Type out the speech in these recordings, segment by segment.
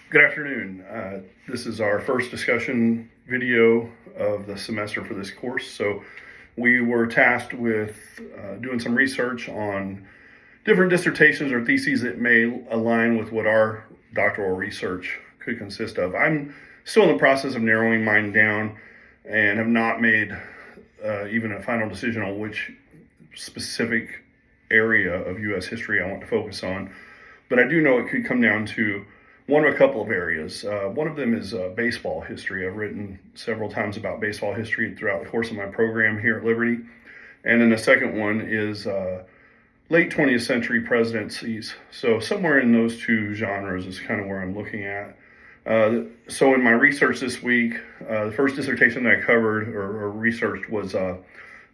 Good afternoon. This is our first discussion video of the semester for this course. So we were tasked with doing some research on different dissertations or theses that may align with what our doctoral research could consist of. I'm still in the process of narrowing mine down and have not made even a final decision on which specific area of U.S. history I want to focus on. But I do know it could come down to one of a couple of areas. One of them is baseball history. I've written several times about baseball history throughout the course of my program here at Liberty. And then the second one is late 20th century presidencies. So somewhere in those two genres is kind of where I'm looking at. So in my research this week, the first dissertation that I covered or researched was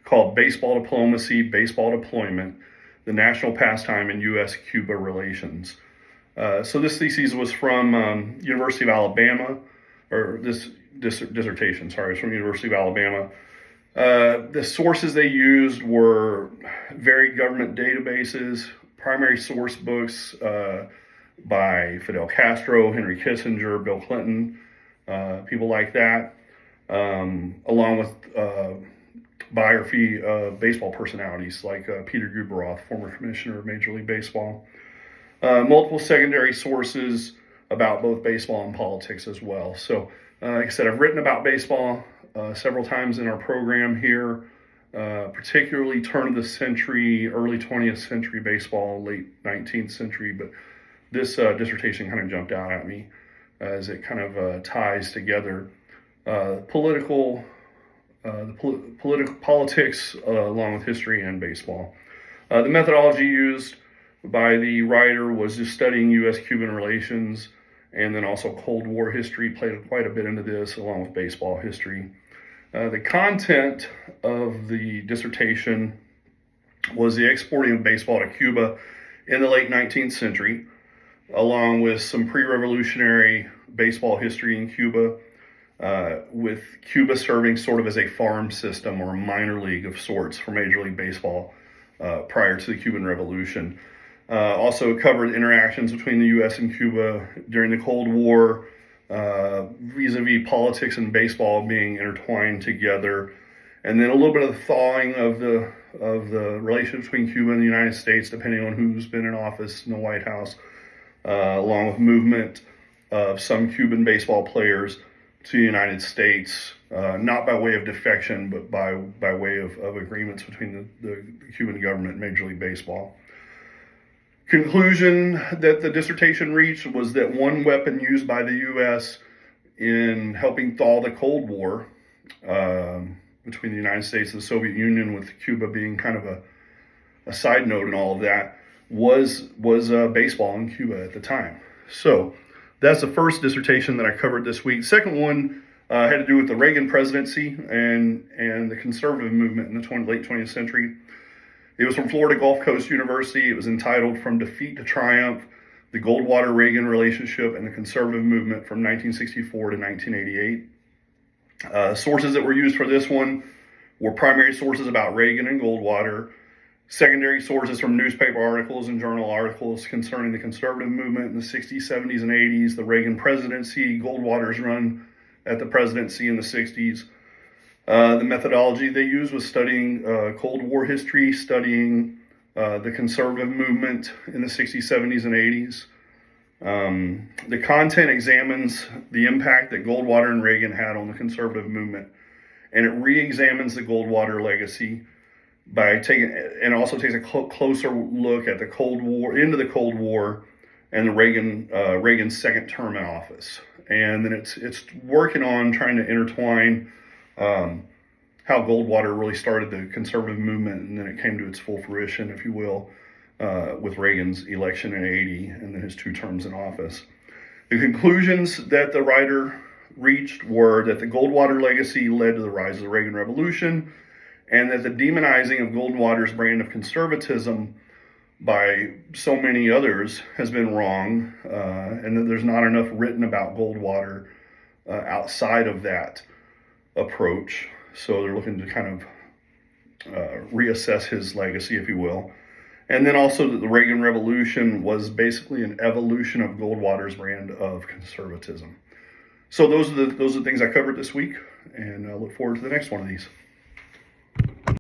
called Baseball Diplomacy, Baseball Deployment, the National Pastime in U.S.-Cuba Relations. So this thesis was from University of Alabama, or this dissertation, sorry, is from University of Alabama. The sources they used were varied government databases, primary source books by Fidel Castro, Henry Kissinger, Bill Clinton, people like that, along with biography of baseball personalities like Peter Guberoth, former commissioner of Major League Baseball. Multiple secondary sources about both baseball and politics as well. So, like I said, I've written about baseball several times in our program here, particularly turn of the century, early 20th century baseball, late 19th century. But this dissertation kind of jumped out at me as it kind of ties together politics along with history and baseball. The methodology used by the writer was just studying U.S.-Cuban relations, and then also Cold War history played quite a bit into this, along with baseball history. The content of the dissertation was the exporting of baseball to Cuba in the late 19th century, along with some pre-revolutionary baseball history in Cuba, with Cuba serving sort of as a farm system or a minor league of sorts for Major League Baseball prior to the Cuban Revolution. Also covered interactions between the U.S. and Cuba during the Cold War, vis-a-vis politics and baseball being intertwined together, and then a little bit of the thawing of the relationship between Cuba and the United States, depending on who's been in office in the White House, along with movement of some Cuban baseball players to the United States, not by way of defection, but by way of agreements between the Cuban government and Major League Baseball. Conclusion that the dissertation reached was that one weapon used by the U.S. in helping thaw the Cold War between the United States and the Soviet Union, with Cuba being kind of a side note in all of that, was baseball in Cuba at the time. So that's the first dissertation that I covered this week. Second one had to do with the Reagan presidency and the conservative movement in the late 20th century. It was from Florida Gulf Coast University. It was entitled From Defeat to Triumph, the Goldwater-Reagan Relationship and the Conservative Movement from 1964 to 1988. Sources that were used for this one were primary sources about Reagan and Goldwater, secondary sources from newspaper articles and journal articles concerning the conservative movement in the 60s, 70s, and 80s, the Reagan presidency, Goldwater's run at the presidency in the 60s. The methodology they used was studying Cold War history, studying the conservative movement in the 60s, 70s, and 80s. The content examines the impact that Goldwater and Reagan had on the conservative movement, and it re-examines the Goldwater legacy by also takes a closer look at the Cold War, into the Cold War, and the Reagan's second term in office. And then it's working on trying to intertwine how Goldwater really started the conservative movement, and then it came to its full fruition, if you will, with Reagan's election in '80 and then his 2 terms in office. The conclusions that the writer reached were that the Goldwater legacy led to the rise of the Reagan Revolution, and that the demonizing of Goldwater's brand of conservatism by so many others has been wrong, and that there's not enough written about Goldwater outside of that approach. So they're looking to kind of reassess his legacy, if you will. And then also that the Reagan Revolution was basically an evolution of Goldwater's brand of conservatism. So those are the things I covered this week, and I look forward to the next one of these.